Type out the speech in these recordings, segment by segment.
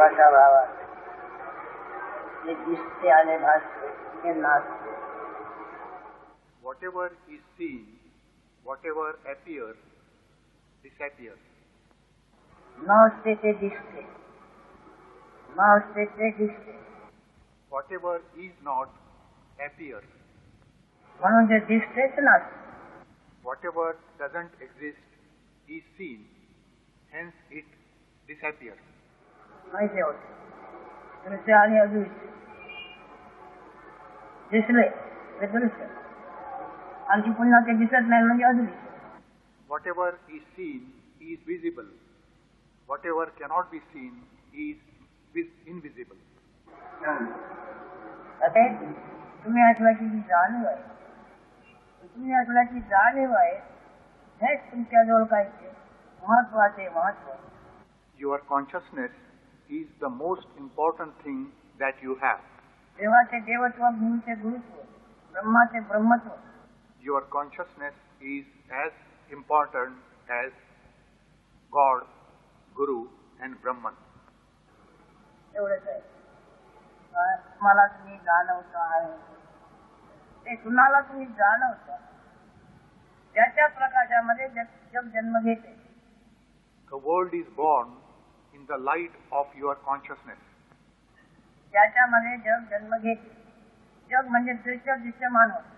भाषा भावा ये दिसते आणि भासते हे नाचते. Whatever is seen, whatever appears, disappears. न असते ते दिसते, न असते ते दिसते. Whatever is not appears. म्हणून जे दिसतेच नसते. Whatever doesn't exist is seen, hence it disappears. माहिती होते दृश्य आणि अदृश्य. दिसले ते दृश्य, आणखी पुन्हा ते दिसत नाही म्हणजे अदृश्य. Whatever is seen is visible. Whatever cannot be seen is invisible. आता तुम्ही ऐकल्याची जी जाणीव आहे, तुम्ही ऐकल्याची जाणीव आहे हेच तुमच्याजवळ काय महत्वाचे महत्व. Your consciousness is the most important thing that you have. देवाचे देवत्व, गुरुचे गुरुत्व, ब्रह्माचे ब्रह्मत्व. Your consciousness is as important as God, Guru and Brahman. एवढंच आहे. मला तुम्ही जाणवता आहे ते कुणाला तुम्ही जाणवता त्याच्या प्रकाशामध्ये जग जन्म घेते. The world is born in the light of your consciousness. त्याच्यामध्ये जग जन्म घेते. जग म्हणजे दृश्य दृश्यमान होते.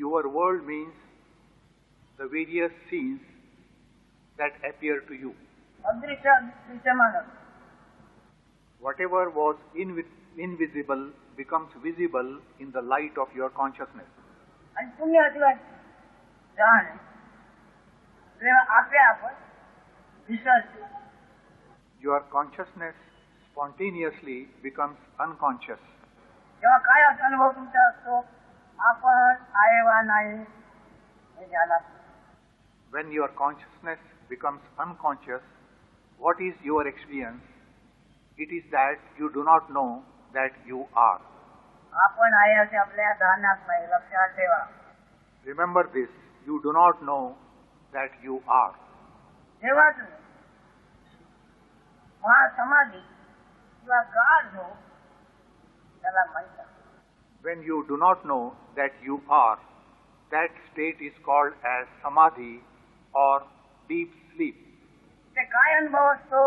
Your world means the various scenes that appear to you. अदृश्य दृश्यमान होते. Whatever was invisible becomes visible in the light of your consciousness. आणि तुम्ही असला जाण आपले आपण विसरतो. Your consciousness spontaneously becomes unconscious. जेव्हा काय असा अनुभव तुमचा असतो आपण आहे वा नाही हे जाणत. When your consciousness becomes unconscious, what is your experience? It is that you do not know that you are. आपण आहे असे आपल्या ध्यानात नाही, लक्षात ठेवा. Remember this, you do not know that you are. जेव्हा तुम्ही समाधी किंवा गाढ हो त्याला म्हणतात. When you do not know that you are, that state is called as samadhi or deep sleep. ते काय अनुभव असतो?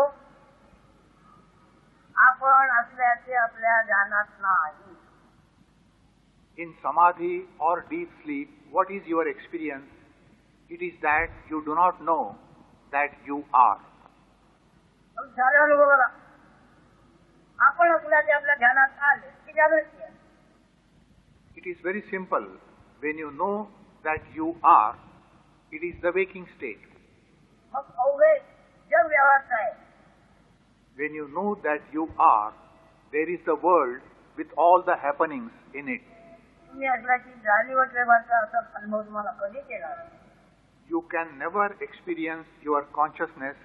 आपण असल्याचे आपल्या ध्यानात नाही. In samadhi or deep sleep, what is your experience? It is that you do not know that you are. सारे अनुभव बघा. आपण असल्याचे आपल्या ध्यानात आले की जागृती आहे. It is very simple. When you know that you are, it is the waking state. मग अवघे जग व्यवस्था आहे. When you know that you are, there is the world with all the happenings in it. तुम्ही असल्याची जाणीव ठेवायचा असा अनुभव तुम्हाला कधी केला? You can never experience your consciousness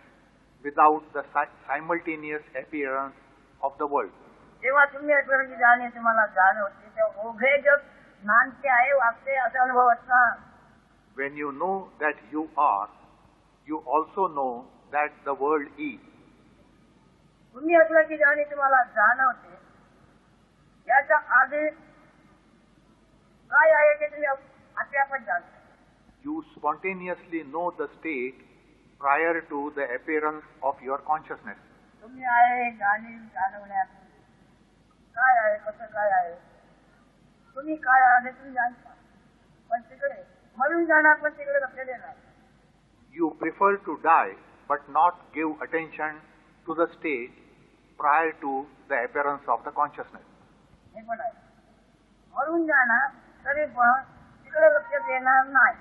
without the simultaneous appearance of the world. जेव्हा तुम्ही असल्याची जाणीव तुम्हाला जाणवते तेव्हा अवघे जग नांदते आहे, वागते असा अनुभव असणार. When you know that you are, you also know that the world is. तुम्ही असल्याची जाणीव तुम्हाला जाणवते याच्या आधी काय आहे ते तुम्ही आपण जाणता. You spontaneously know the state prior to the appearance of your consciousness. तुम्ही आहे जाणवण्यात काय आहे, कसं काय आहे, तुम्ही काय आहे तुम्ही जाणता. पण तिकडे मरून जाणार, पण तिकडे लक्ष देणार. You prefer to die but not give attention to the state prior to the appearance of the consciousness. हे पण आहे. मरून जाणार तरी पण तिकडे लक्ष देणार नाही.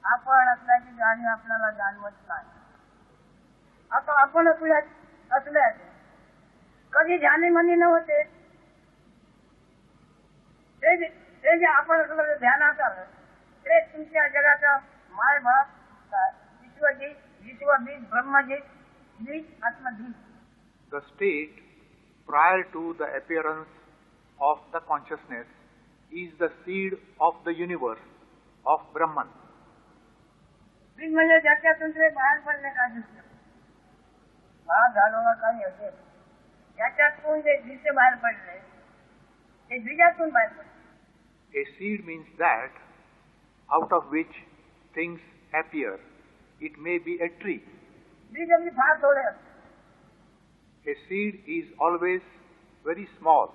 आपण असल्याची जाणीव आपल्याला जाणवत नाही. आता आपण असल्याचे कधी जाणीवनी नव्हते. ते जे आपण असलं ध्यानात आलं ते तुमच्या जगाचा मायबाप, विश्वजीत, विश्वबीज, ब्रह्मजीत, बीज, आत्मजीत. The state prior to the appearance of the consciousness is the seed of the universe of Brahman. बीज म्हणजे ज्याच्यातून ते बाहेर पडले का दिसत. भाग घालवला काही असेल याच्यातून जे बीज बाहेर पडले ते बीजातून बाहेर पडले. A seed means that out of which things appear. It may be a tree. बीज अगदी फार थोडे असते. A seed is always very small.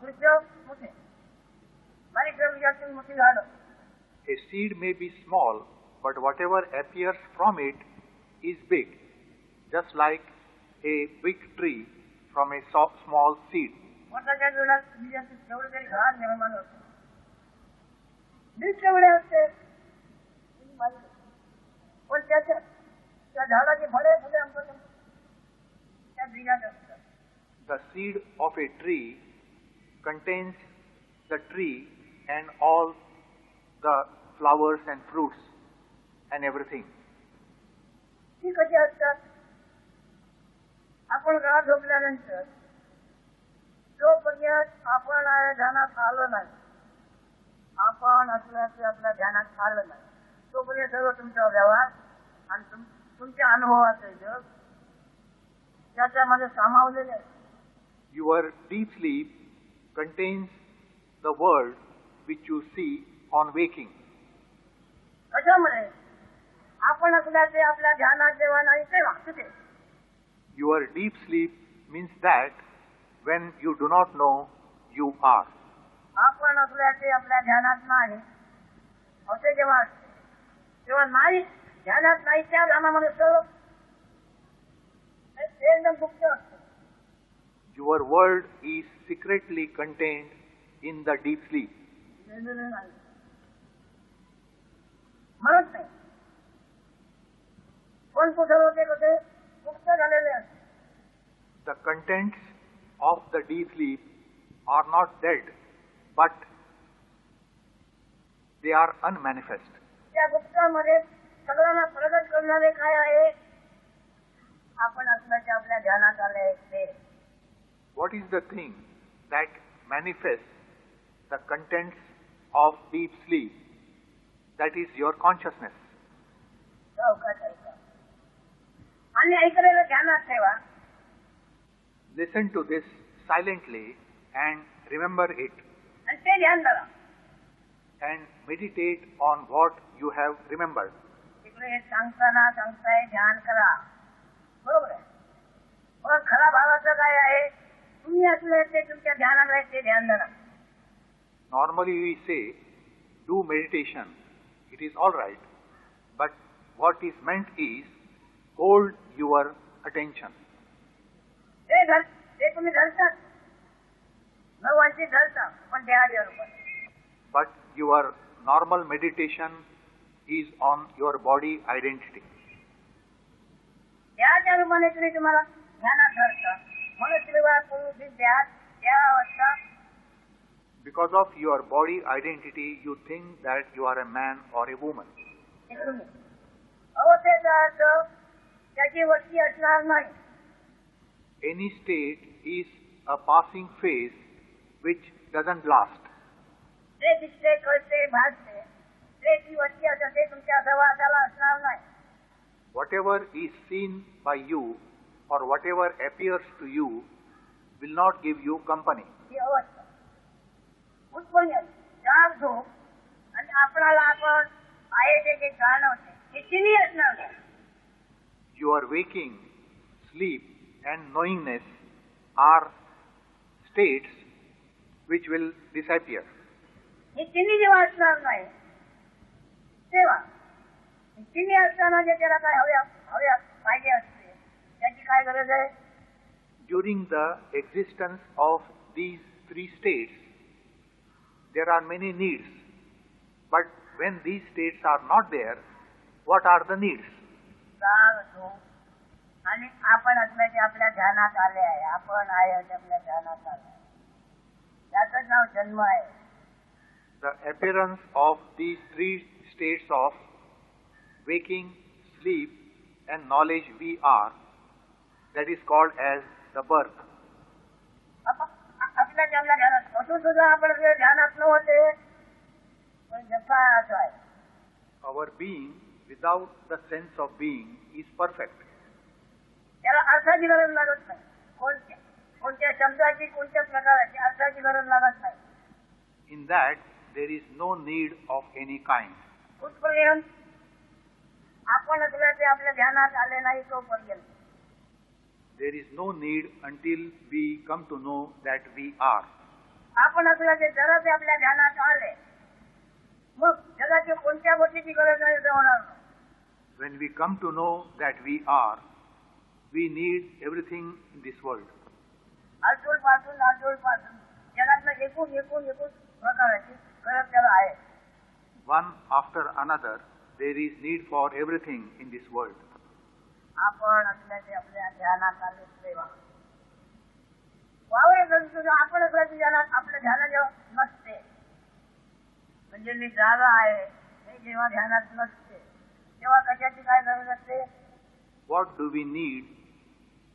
बीज मोठे बारीक बीजातून मोठी झाडं. A seed may be small, but whatever appears from it is big, just like a big tree from a small seed. मोठ्याच्या जीवनात बीजाचे तेवढे तरी घाण निर्माण होते. बीज तेवढे असते पण त्या झाडाची फळे फुले आमचं त्या बीजात असतात. The seed of a tree contains the tree and all the flowers and fruits and everything. ती कशी असतात? आपण घरात झोपल्यानंतर जोपर्यंत आपण ध्यानात आलं नाही, आपण असल्याचे आपल्या ध्यानात आलं नाही, तोपर्यंत सर्व तुमचा व्यवहार आणि तुमच्या अनुभवाचे जग त्याच्यामध्ये सामावलेले आहे. Your deep sleep contains the world which you see on waking. कशामुळे? आपण असल्याचे आपल्या ध्यानात जेव्हा नाही तेव्हा तिथे. Your deep sleep means that when you do not know you are. आपण असल्याचे आपल्या ध्यानात नाही असे जेव्हा असते तेव्हा नाही ध्यानात नाही त्या ध्यानामध्ये सर्व एकदम गुप्त असते. Your world is secretly contained in the deep sleep. म्हणत नाही पण कुठे होते कुठे गुप्त झालेले असते. The contents of the deep sleep are not dead, but they are unmanifest. त्या गुप्तामध्ये सगळ्यांना प्रगट करणारे काय आहे? आपण असल्याचे आपल्या ध्यानात आले ते. What is the thing that manifests the contents of deep sleep? That is your consciousness. आणि ऐकलेलं ध्यानात ठेवा. Listen to this silently and remember it. आणि ते ध्यान धरा. And meditate on what you have remembered. तिकडे सांगताना सांगताय ध्यान करा. बरोबर आहे. पण खरा भावाचं काय आहे? तुम्ही असले ते तुमच्या ध्यानात आहे ते ध्यान धरा. Normally we say, do meditation. It is all right. But what is meant is, hold your attention. ते तुम्ही धरतात. भगवानची धरता पण देहाच्या रूपात. But your normal meditation is on your body identity. देहाच्या रूपाने तुम्ही तुम्हाला ध्यानात धरता. म्हणून तुम्ही त्या अवस्था. Because of your body identity, you think that you are a man or a woman. अवस्थेचा अर्थ त्याची वस्ती असणार नाही. Any state is a passing phase which doesn't last. जे दिसते कळते भासते ते ती वस्ती असते ते तुमच्या सहवासाला असणार नाही. Whatever is seen by you or whatever appears to you will not give you company. ही अवस्था उत्पन्न जाग झोप आणि आपणाला आपण आहे ते जे जाणवते हे तिन्ही असणार नाही. Your waking, sleep and knowingness are states which will disappear. हे तिन्ही जेव्हा असणार नाही तेव्हा तिन्ही असताना जे त्याला काय हव्या पाहिजे असते त्याची काय गरज आहे? During the existence of these three states, there are many needs. But when these states are not there, what are the needs? जाग झोप आणि आपण असल्याचे आपल्या ध्यानात आले आहे. आपण आहे आपल्या ध्यानात आले. त्याचंच नाव जन्म आहे. The appearance of these three states of waking, sleep and knowledge we are, that is called as the birth. आपल्या ध्यानात असून सुद्धा आपण ध्यानात नव्हते पण जसा असं आहे. Our being without the sense of being is perfect. त्याला अर्थाची गरज लागत नाही. कोणत्या शब्दाची कोणत्या प्रकाराची अर्थाची गरज लागत नाही. In that, there is no need of any kind. कुठपर्यंत आपण तुला ते आपल्या ध्यानात आले नाही तोपर्यंत. There is no need until we come to know that we are. आपण तुला ते जरा ते आपल्या ध्यानात आले मग जगाची कोणत्या गोष्टीची गरज नाही ते होणार नाही. When we come to know that we are, we need everything in this world. आजूळपासून जगातलं एकूण प्रकाराची गरज त्याला आहे. One after another, there is need for everything in this world. आपण असल्याचे आपल्या ध्यानात आले तेव्हा वावरे आपण असल्याच्या ध्यानात आपल्या ध्यानात जेव्हा नसते म्हणजे मी जागा आहे हे जेव्हा ध्यानात नसते तेव्हा कशाची काय गरज असते. What do we need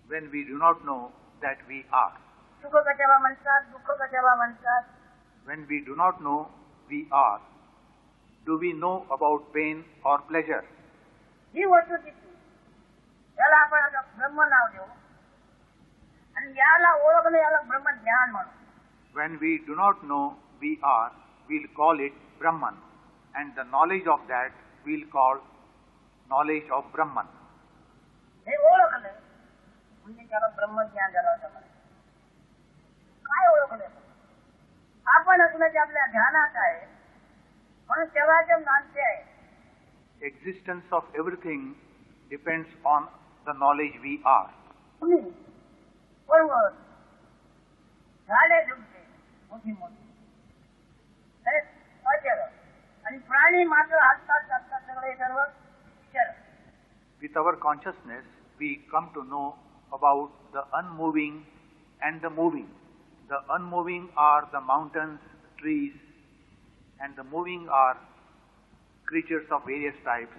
when we do not know that we are? सुख कशाला म्हणतात, दुःख कशाला म्हणतात. When we do not know we are, do we know about pain or pleasure? ही वस्तुस्थिती याला आपण आता ब्रह्म नाव देऊ आणि याला ओळखणं याला ब्रह्मज्ञान म्हणू. When we do not know we are, we'll call it Brahman, and the knowledge of that we'll call knowledge of Brahman. हे ओळखलं म्हणजे त्याला ब्रह्मज्ञान झालं असं म्हणा. काय ओळखलं आपण असण्याचे आपल्या ध्यानात आहे म्हणून तेव्हाचे मानते आहे. Existence of everything depends on the knowledge we are. तुम्ही बरोबर झाडे झुडते मोठी अचर आणि प्राणी मात्र हातात असतात सगळे सर्व चर. With our consciousness, we come to know about the unmoving and the moving. The unmoving are the mountains, trees, and the moving are creatures of various types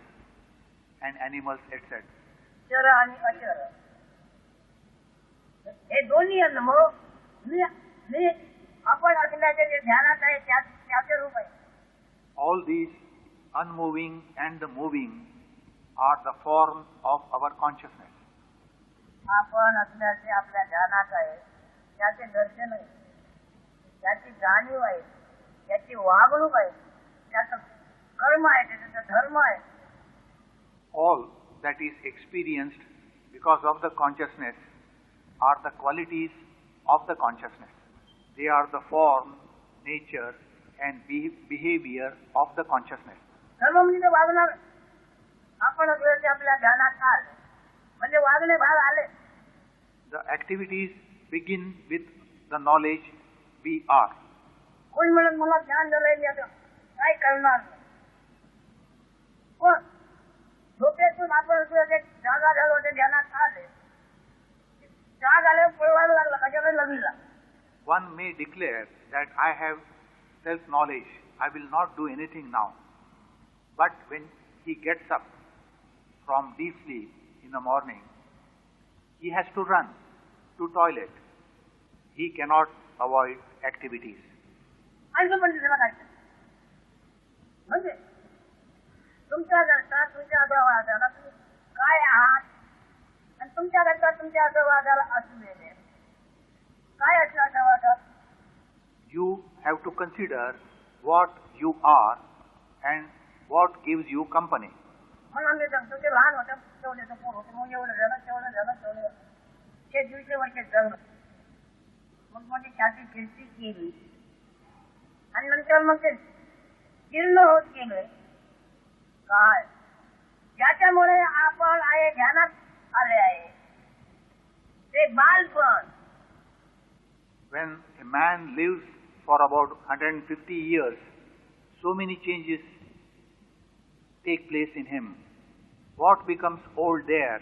and animals, etc. चर आणि अचर हे दोन्ही अनुभव आपण असल्याचे जे ध्यानात आहे त्याचे रूप आहे. All these unmoving and the moving are the form of our consciousness. आपण असल्याचे आपल्या ध्यानात आहे त्याचे दर्शन आहे, त्याची जाणीव आहे, त्याची वागणूक आहे, त्याचं कर्म आहे, त्याचा धर्म आहे. All that is experienced because of the consciousness are the qualities of the consciousness. They are the form, nature, and behavior of the consciousness. धर्म म्हणजे वागणार. आपण असल्याचे आपल्या ध्यानात आले म्हणजे वागणे भाग आले. The activities begin with the knowledge we are. कोण म्हणत मला ज्ञान झालंय मी आता काय करणार नाही. पण झोपेतून आपण जागा झालो ते ध्यानात आले जाग आले पळवायला लागला कशाला लगीला. One may declare that I have self-knowledge, I will not do anything now. But when he gets up from deep sleep in the morning, he has to run to toilet. He cannot avoid activities. असं म्हणजे त्याला काय म्हणजे तुमच्या घरचा तुमच्या अगवादाला तुम्ही काय आहात आणि तुमच्या घरचा तुमच्या अगवादाला असलेले काय असलं अगवादात. You have to consider what you are and what gives you company. म्हणून मी सांगतो ते लहान होतं तेवढ्याचं पोर होतं मग एवढं झालं ते 150 वर्षात जगलं मग माझी छाती फिरती केली आणि नंतर मग ते जीर्ण होत गेले. काय ज्याच्यामुळे आपण आहे ध्यानात आले आहे ते बालपण. When a man lives for about 150 years, so many changes take place in him. What becomes old there?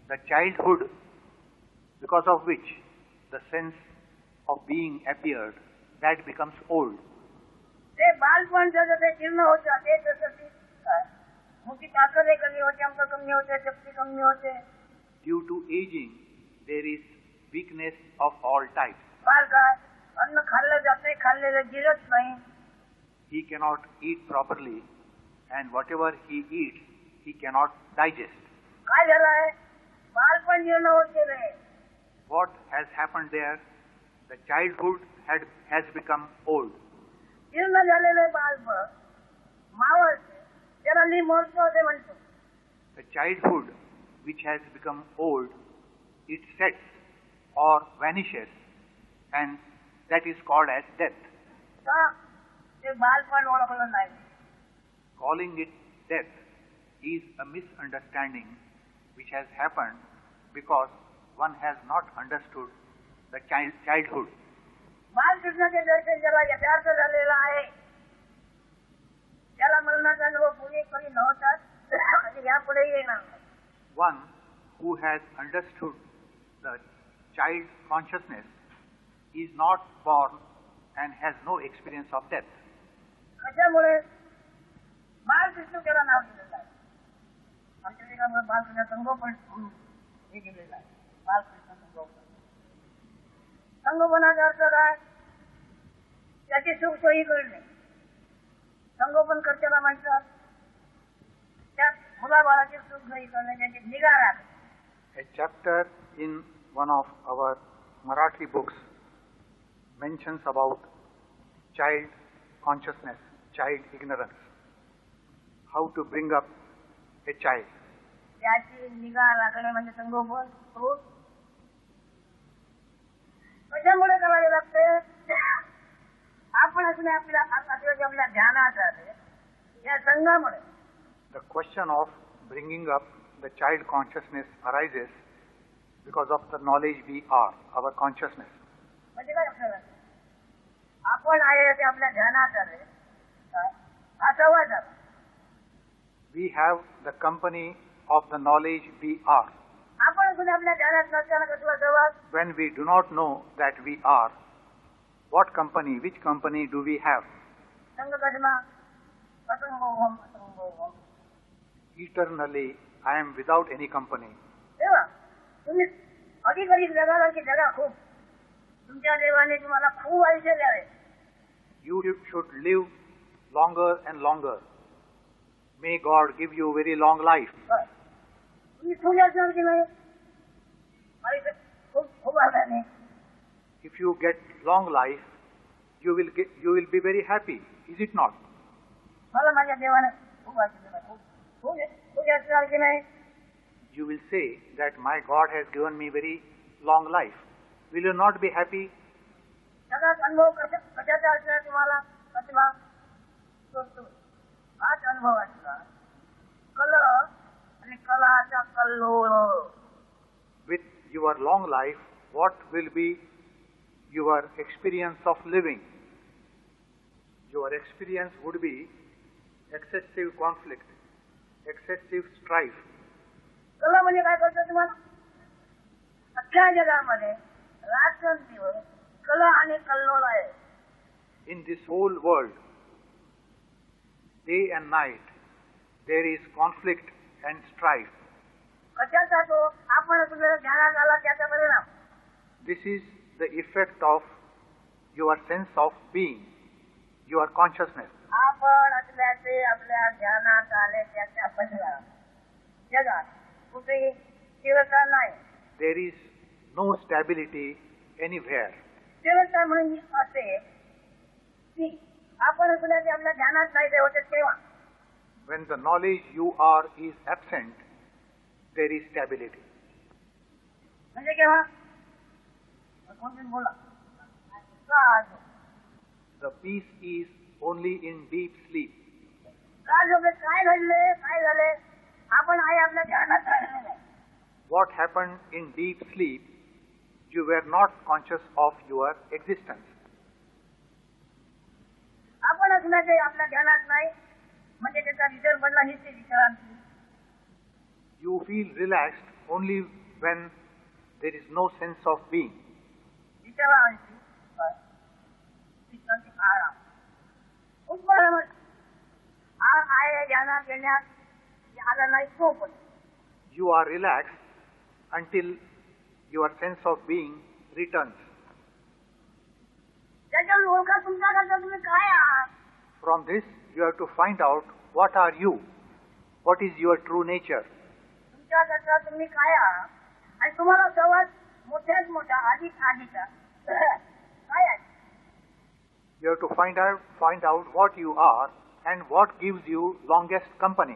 The childhood, because of which the sense of being appeared, that becomes old. ते बालपण जसं ते जीर्ण होतं ते तसं मोठी ताकद कमी होते, अंक कमी होते, शक्ती कमी होते. Due to aging, there is weakness of all types. फार काय अन्न खाल्लं जात नाही, खाल्लेलं गिरत नाही. He cannot eat properly, and whatever he eats, he cannot digest. काय झालं आहे बालपण जीर्ण होत गेले. What has happened there? The childhood has become old. जीर्ण झालेले बालपण मावळते, त्याला निमोडतो असे म्हणतो. The childhood which has become old, it sets or vanishes, and that is called as death. का ते बालपण ओळखलं नाही. Calling it death is a misunderstanding which has happened because one has not understood the childhood. बालकृष्णाचे दर्शन ज्याला यथार्थ झालेलं आहे, त्याला मरणाचा अनुभव पूर्वी कधी नव्हताच आणि यापुढे येणार नाही. One who has understood the child consciousness is not born and has no experience of death. कशामुळे बालकृष्ण त्याला नाव दिलेलं आहे. आमच्या ठिकाणी बालकृष्ण संगोपन हे दिलेलं आहे. बालकृष्ण संगोपन. संगोपनाचा अर्थ काय? त्याची सुख सोयी करणे. संगोपन करताना म्हणतात त्या मुलाबाळाची सुख सोयी करणे, त्याची निगा राखणे. A chapter in one of our Marathi books mentions about child consciousness, child ignorance, how to bring up a child. त्याची निगा राखणे म्हणजे संगोपन. कशामुळे करावे लागते? आपण असणे आपल्या ध्यानात आले या संघामुळे. The question of bringing up the child consciousness arises because of the knowledge we are, our consciousness. म्हणजे काय लक्षात आलं? आपण आहे ते आपल्या ध्यानात आले, हा संवाद झाला. We have the company of the knowledge we are. आपण सुद्धा आपल्या ध्यानात नसताना कसला संवाद? When we do not know that we are, what company, which company do we have? संघ कसला? असंगोहम, असंगोहम. Eternally, I am without any company. तेव्हा तुम्ही अधिक अधिक जगाला की जगा खूप. तुमच्या देवाने तुम्हाला खूप आयुष्य द्यावे. You should live longer and longer. May God give you very long life. तुम्ही खूप असणार की नाही? आयुष्य खूप खूप आल्याने. If you get long life, you will be very happy, is it not? मला माझ्या देवाने खूप आयुष्य दिलं. खूप खूप असणार की नाही? You will say that my God has given me very long life. Will you not be happy? सगळाच अनुभव कशाचा असणार तुम्हाला? कसला? हाच अनुभव असला. कल आणि कलाचा कल्लोळ. With your long life, what will be your experience of living? Your experience would be excessive conflict, excessive strife. कला म्हणजे काय करतो तुम्हाला? अख्ख्या जगामध्ये रात्रंदिवस कला आणि कल्लोळ आहे. In this whole world, day and night, there is conflict and strife. कशाचा तो? आपण तुझ्या ध्यानात आला त्याचा परिणाम. This is the effect of your sense of being, your consciousness. आपण असल्याचे आपल्या ध्यानात आले त्याचा परिणाम. जगात कुठेही स्थिरता नाही. There is no stability anywhere. स्थिरता म्हणजे असे की आपण असल्याचे आपल्या ध्यानात नाही ते होते तेव्हा. When the knowledge you are is absent, there is stability. म्हणजे केव्हा? कोणती बोला? The peace is only in deep sleep. काय घडले? काय झाले? आपण आहे आपल्या ध्यानात राहिलेलं नाही. What happened in deep sleep? You were not conscious of your existence. आपण असण्याचे आपल्या ध्यानात नाही म्हणजे त्याचा विचार पडला निश्चित विचारांची. You feel relaxed only when there is no sense of being. विचारांची आराम. उत्पन्न आहे ध्यानात घेण्यात आला नाही तो पण. You are relaxed until your sense of being returns. त्याच्यावर ओळखा तुमच्याकरता तुम्ही काय आहात. From this, you have to find out what are you, what is your true nature. तुमच्याकरता तुम्ही काय आहात आणि तुम्हाला सर्वात मोठ्यात मोठा अधिक आधीचा You have to find out what you are and what gives you longest company.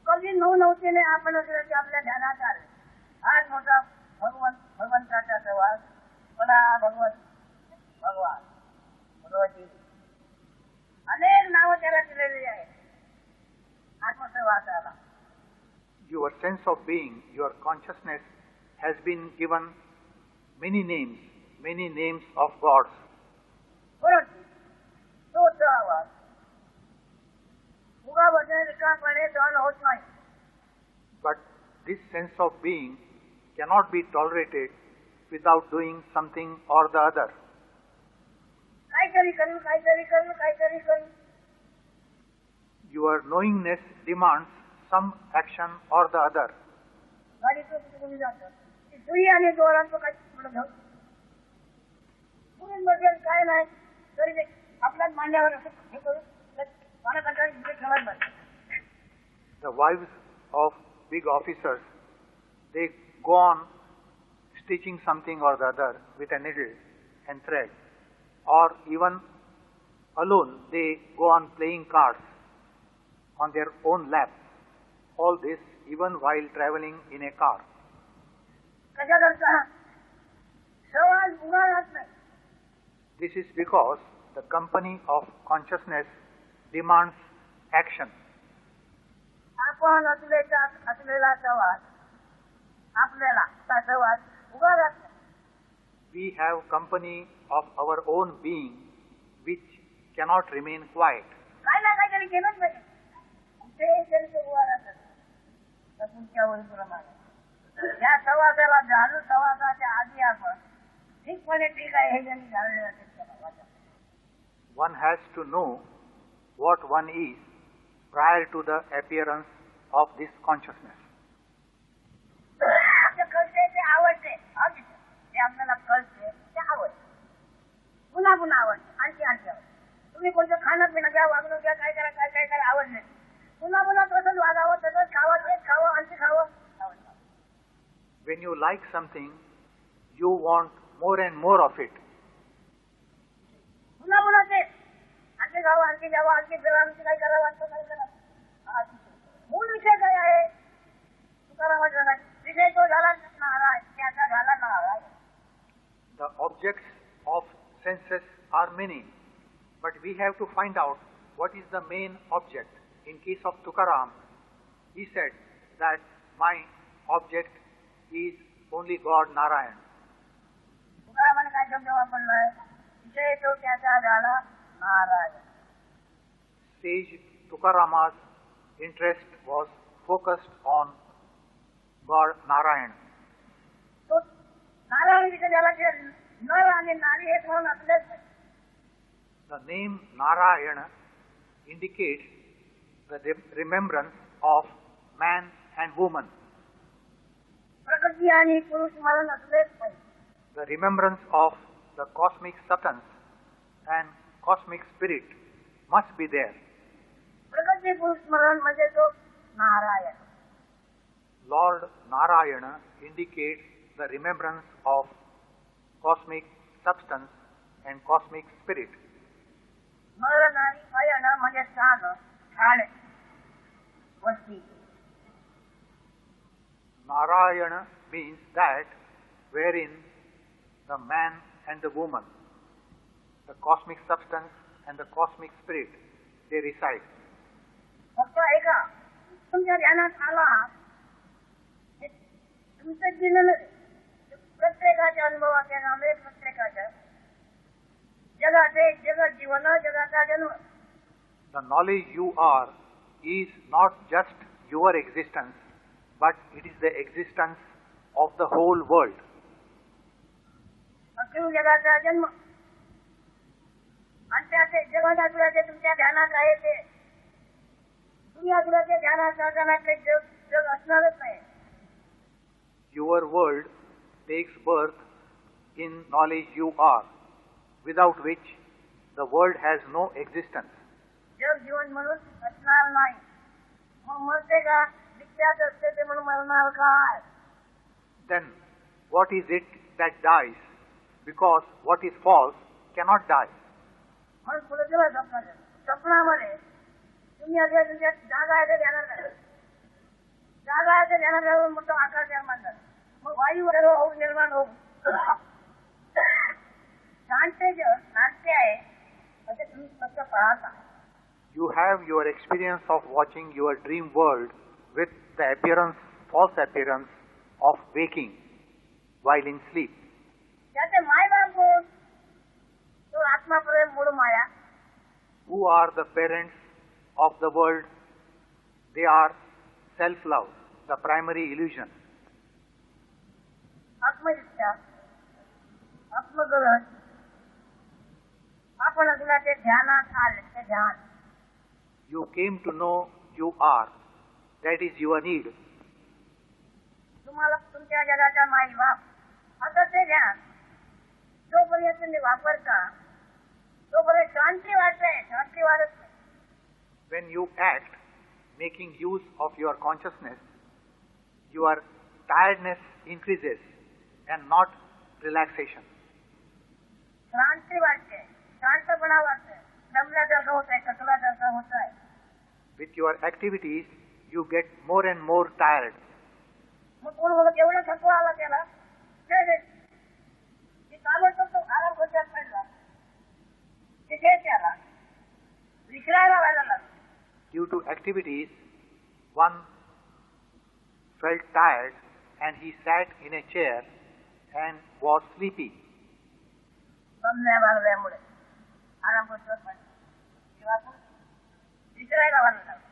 कधी नवनवतेने आपण असं की आपल्या ध्यानात आलं, आज मोठा भगवंताचा सहवास, मला भगवान भगवती अनेक नावं त्याला दिलेली आहेत. आत्मसहवासाला Your sense of being, your consciousness has been given many names of gods. परंतु तो सहवास उगावणे रिकामपणे सहन होत नाही. But this sense of being cannot be tolerated without doing something or the other. काहीतरी करू. Your knowingness demands some action or the other. गाडीचं कुठे जातं सुई आणि दोरांचं काही पुढे घेऊ पुढील काय नाही तरी ते आपल्याच मांड्यावर असं हे करू मला कंटाळी ठेवत नाही. The wives of big officers, they go on stitching something or the other with a needle and thread, or even alone they go on playing cards on their own lap. All this even while traveling in a car. कशा करता सहवास उगाळत नाही. This is because the company of consciousness demands action. आपण असलेला सहवास आपल्याला सहवास उगाळत नाही. We have company of our own being which cannot remain quiet. काय ना काहीतरी केलंच पाहिजे. ते तरी उगाळत तर तुमच्या वहीप्रमाणे या सहवासाला झाडू सहवासाच्या आधी आपण ठीकपणे ठीक आहे हे ज्यांनी झालेलं असेल त्याला One has to know what one is prior to the appearance of this consciousness. कळते ते आवडते ते आपल्याला कळते ते आवडते पुन्हा आवडते आणखी आवडते. तुम्ही कोणतं खाणं पिणं घ्या वागणं घ्या काय करा आवडले पुन्हा तसंच वागावं तसंच खावं तेच खावं आणखी खावं. When you like something, you want more and more of it. पुन्हा तेच आणखी खावं आणखी घ्यावं आणखी फिरावं आणखी काय करावं आणखी काय करावं. मूळ विषय काय आहे तुकारामाचा विषय तो झाला नाराज त्याचा झाला नाराज. The objects of senses are many, but we have to find out what is the main object. In case of Tukaram, he said that my object is only God Narayan. तुकारामाने काय शब्द वापरलाय विषय तो त्याचा झाला नाराज. Sage Tukarama's interest was focused on God Narayan. तो नारायण विषय झाला की नर आणि नारी हे म्हणून असलेच. The name Narayana indicates the remembrance of man and woman. प्रकृती आणि पुरुष म्हणून असलेच पाहिजे. The remembrance of the cosmic substance and cosmic spirit must be there. प्रकृती पुरुष स्मरण म्हणजे तो Narayan. Lord Narayana indicates the remembrance of cosmic substance and cosmic spirit. नर नारी अयन म्हणजे स्थान ठाणे वस्ती. Narayana means that wherein the man and the woman, the cosmic substance and the cosmic spirit, they reside. फक्त ऐका तुमच्या ध्यानात आला तुमचं दिलेलं प्रत्येकाच्या अनुभवाच्या नामे प्रत्येकाच्या जगाचे जगत जीवन जगाचा जन्म. The knowledge you are is not just your existence, but it is the existence of the whole world. अखिल जगाचा जन्म आणि त्याचे जगतातुल्याचे तुमच्या ध्यानात आहे ते दुनियातुल्याचे ध्यानात साधनाचे जग असणारच नाही. Your world takes birth in knowledge you are, without which the world has no existence. जग जीवन म्हणून असणार नाही. मग मरते का विख्यात असते ते म्हणून मरणार काय. Then what is it that dies? Because what is false cannot die. म्हणून पुढे दिलं स्वप्नात. स्वप्नामध्ये तुम्ही असे तुमच्या जागा आहे ते ध्यानात राहा. जागा आहे ते ध्यानात राहून मोठं आकार निर्माण झाला. मग वायू होऊन निर्माण होऊन शांती आहे असे तुम्ही फक्त पाहता. You have your experience of watching your dream world with the appearance, false appearance of waking while in sleep. त्याचे मायबाप कोण? तो आत्माप्रेम मूळ माया. Who are the parents of the world? They are self-love, the primary illusion. आत्मइच्छा, आत्मगरज. आपण तुला ते ध्यानात आले, ते ध्यान. You came to know you are. That is your need. तुम्हाला तुमच्या जगाचा माई बाप आता ते ध्यान जोपर्यंत तुम्ही वापरता तोपर्यंत शांती वाटते. शांती वाढत नाही. When you act, making use of your consciousness, your tiredness increases and not relaxation. शांती वाटते, शांतपणा वाटते, दमल्यासारखं होत आहे, कचल्यासारखं होत आहे. With your activities, you get more and more tired. मग कोण बोलत एवढा थकवा आला त्याला ताबडतोब तो आराम खोच्यात पडला. तिथे त्याला विसरायला व्हायला लागला. Due to activities, one felt tired and he sat in a chair and was sleepy. दमल्या लागल्यामुळे आराम खोच्यात पडला किंवा विसरायला व्हायला लागला.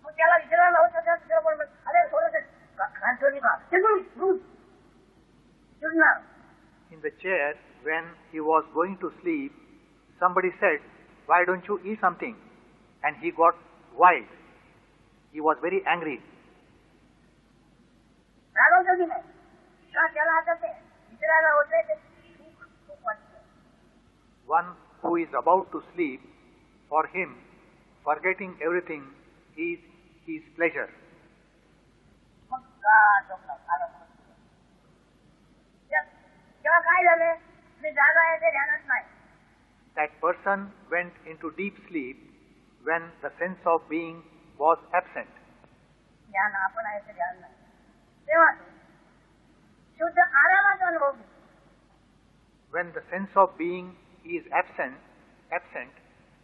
मग त्याला विसरायला होतं पण अरे थोडंसं खांचोरी का चिडणार. In the chair, when he was going to sleep, somebody said, "Why don't you eat something?" And he got wild. He was very angry. रागवतो की नाही का त्याला आता ते विसरायला होतंय ते खूप वाटतं. One who is about to sleep, for him, forgetting everything is his pleasure. मग का झोपला आराम. तेव्हा काय झालं? मी जागा आहे ते ध्यानात नाही. That person went into deep sleep when the sense of being was absent. ध्यान आपण आहे ते ध्यान नाही. तेव्हा शुद्ध आरामाचा अनुभव घेतो. When the sense of being is absent,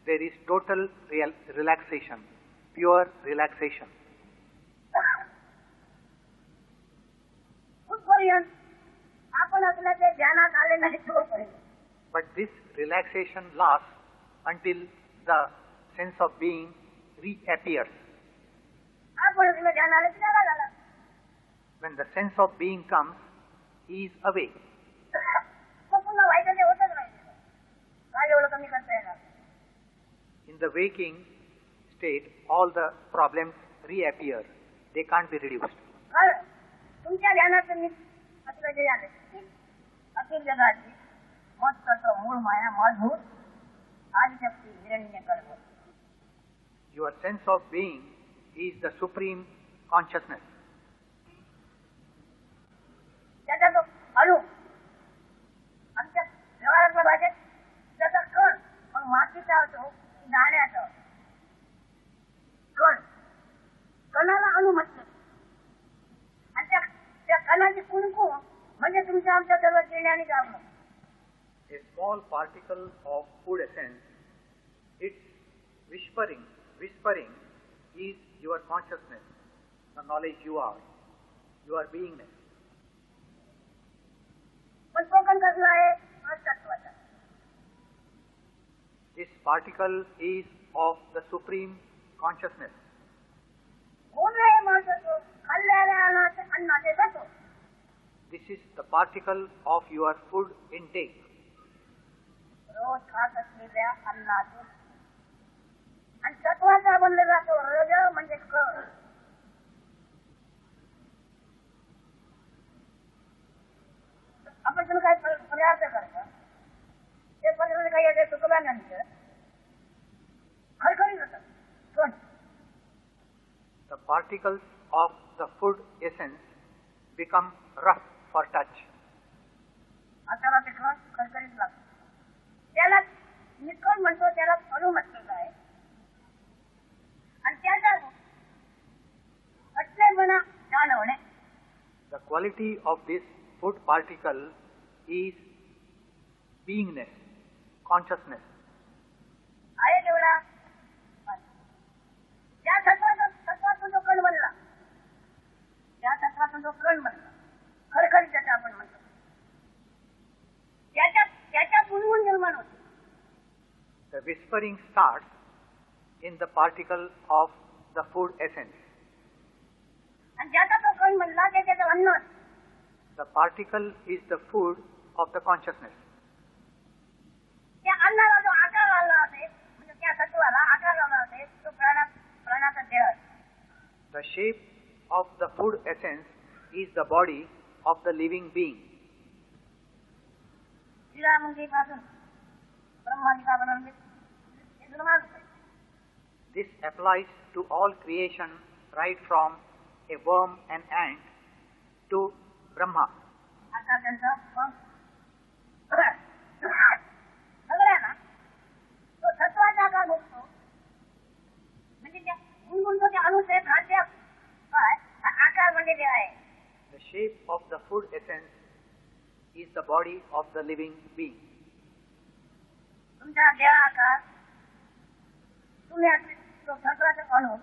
there is total relaxation, pure relaxation. कुठपर्यंत आपण आपल्या ते ध्यानात आले नाही तोपर्यंत. But this relaxation lasts until the sense of being reappears. आपण आपल्या ध्यानाला की जागा झाला. When the sense of being comes, he is away. मग पुन्हा व्हायचं ते होतच नाही. काय एवढं कमी करता येणार? In the waking state, all the problems reappear. They can't be reduced. कारण तुमच्या ध्यानात तुम्ही असलं जे झालं अखिल जगाची मस्त मूळ माया मजबूत आदिशक्ती हिरण्य गर्भ. Your sense of being is the supreme consciousness. त्याचा तो अणु आमच्या व्यवहारातल्या भाषेत त्याचा कण मग मातीचा असो दाण्याचा कण कणाला अणु म्हटलं. आणि त्या कणाची कुणकू म्हणजे तुमच्या आमच्या सर्व जिण्याने जाणं. A small particle of food essence, its whispering is your consciousness, the knowledge you are, your beingness. पण तो कण कसला आहे? तत्वाचा. This particle is of the supreme consciousness. कोण आहे माणसाचं? खाल्लेल्या अन्नाचे तत्व. This is the particle of your food intake. रोज खात असलेल्या अन्नाचे आणि तत्वाचा बनला जातो रज म्हणजे क. आपण तुम्ही काय पदार्थ करता ते पदार्थ काही असे सुकल्यानंतर खडखडीत होतात. The particles of the food essence become rough for touch. हाताला ते खडखडीत लागतं. त्याला निकळ म्हणतो त्याला अणु म्हटलेलं आहे. आणि त्याचा अटलेपणा जाणवणे. The quality of this food particle is beingness, consciousness. आहे तेवढा त्या तत्वाचा जो कण बनला, त्या तत्वाचा जो कण बनला, खरखरी त्याचा आपण म्हणतो, त्याच्या गुणगुण निर्माण होते. The whispering starts in the particle of the food essence. आणि ज्याचा तो कण बनला ते त्याचं अन्न. The particle is the food of the consciousness. त्या अन्नाला जो आकार लावला असेल, म्हणजे त्या तत्वाला आकार लावला असेल, तो प्राणाचा देह. The shape of the food essence is the body of the living being. शिलामुंगीपासून ब्रह्मांडा बनवले हे जुनं माणूस आहे. This applies to all creation right from a worm and ant to Brahma. आता त्यांचा सगळ्यांना तो तत्वाचा आकार बघतो. म्हणजे त्या गुणगुणतो त्या अणुचे खाद्य काय आकार म्हणजे जे आहे. The shape of the food essence is the body of the living being. तुमचा देह आकार तुम्ही तो तत्वाचा अणु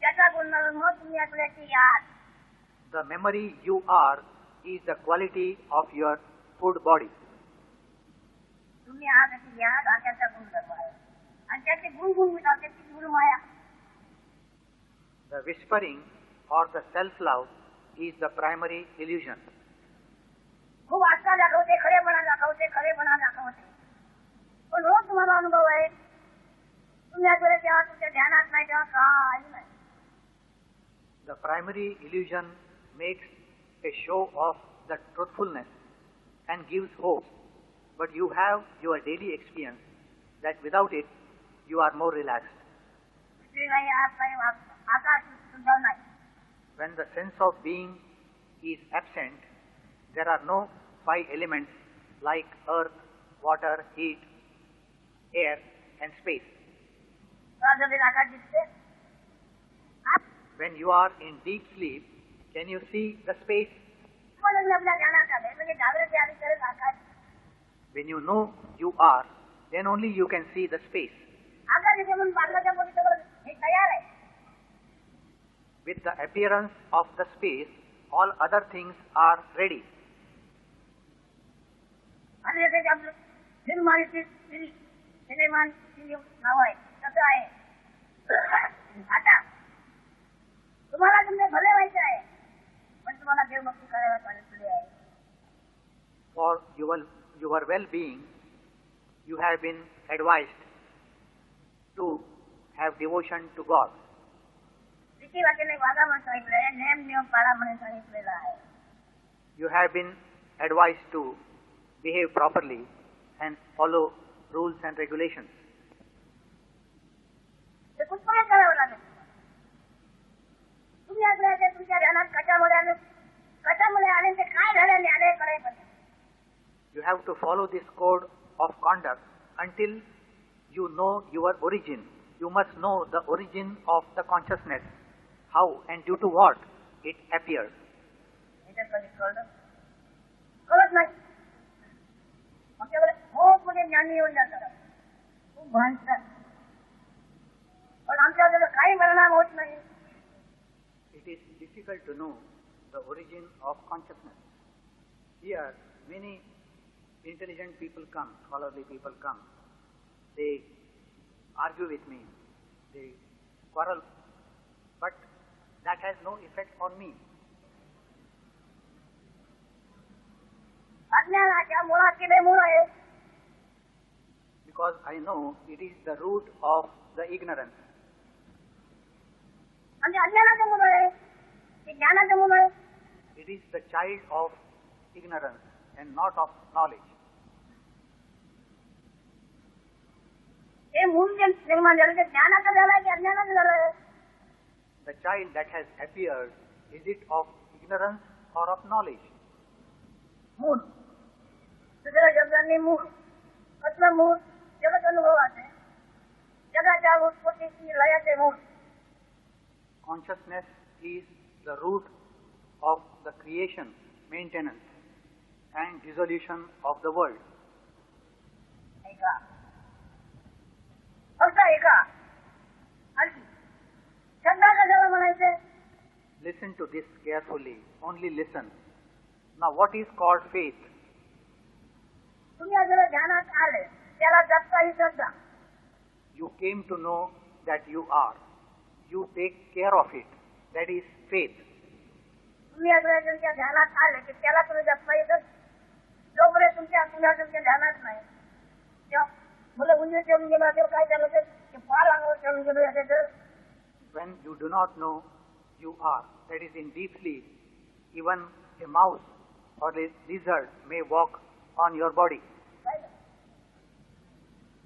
त्याचा गुणधर्म तुम्ही आपल्याची याद. The memory you are is the quality of your food body. तुम्ही आज त्याची याद हा त्याचा गुणधर्म आहे. आणि त्याचे गुणगुण मिळतात त्याची गुणमाया. The whispering or the self-love is the primary illusion. खूप आस्था दाखवते, खरेपणा दाखवते, खरेपणा दाखवते. पण रोज तुम्हाला अनुभव आहे, तुम्ही आजवर तेव्हा तुमच्या ध्यानात नाही तेव्हा काही नाही. The primary illusion makes a show of the truthfulness and gives hope, but you have your daily experience that without it you are more relaxed. स्त्री नाही, आत नाही, आकाश सुद्धा नाही. When the sense of being is absent, there are no five elements like earth, water, heat, air and space. आकाश दिसते. When you are in deep sleep, can you see the space? आपल्या ध्यानात आले म्हणजे जागृती आली तरच आकाश. When you know you are, then only you can see the space. आकाश इथे म्हणून पार्लाच्या पोटी सगळं हे तयार आहे. With the appearance of the space, all other things are ready. आणि याचे आपलं फिल्माची सिनेमान नाव आहे तसं आहे. आता तुम्हाला तुमचे भले व्हायचे आहे, पण तुम्हाला देवभक्ती करायला पाहिजे आहे. For your well-being, you have been advised to have devotion to God. रीती वाटेने वागा म्हणून सांगितलं आहे, नेम नियम पाळा म्हणून सांगितलेलं आहे. You have been advised to behave properly and follow rules and regulations. ते कुठपर्यंत करावं लागेल. तुम्ही आपल्या तुमच्या ध्यानात कशामुळे आले ते काय झाल्याने आले कळेल. You have to follow this code of conduct until you know your origin. You must know the origin of the consciousness, how and due to what it appears. कळत नाही. खूप मोठे ज्ञानी येऊन जातात, खूप भांडतात, पण आमच्याकडे काही परिणाम होत नाही. It is difficult to know the origin of consciousness. Here, many intelligent people come, scholarly people come. They argue with me, they quarrel, but that has no effect on me. अज्ञानाच्या मुळात केले मूळ आहे. Because I know it is the root of the ignorance. म्हणजे अज्ञानाचं मूळ आहे, ते ज्ञानाचं मूळ आहे. It is the child of ignorance and not of knowledge. हे मूळ जे निर्माण झालं ते ज्ञानाचं झालं की अज्ञानाचं झालं. The child that has appeared, is it of ignorance or of knowledge? मूळ दुसऱ्या शब्दांनी मूळ. कसलं मूळ? जगत अनुभवाचे जगाच्या उत्पत्तीची लयाचे मूळ. Consciousness is the root of the creation, maintenance and dissolution of the world. ऐका फक्त ऐका. आणखी श्रद्धा कशाला म्हणायचे? Listen to this carefully. Only listen. Now what is called faith? तुम्ही जर ध्यानात आले त्याला जगता ही श्रद्धा. You came to know that you are. You take care of it. That is faith. तुम्ही जर तुमच्या ध्यानात आले की त्याला तुम्ही जगता येतच. जोपर्यंत तुमच्या ध्यानात नाही तेव्हा मुलं उंदीर ठेवून गेला तेव्हा काय झालं ते फार अंगावर ठेवून गेलो याच्यात. When you do not know you are, that is in deep sleep, even a mouse or a lizard may walk on your body.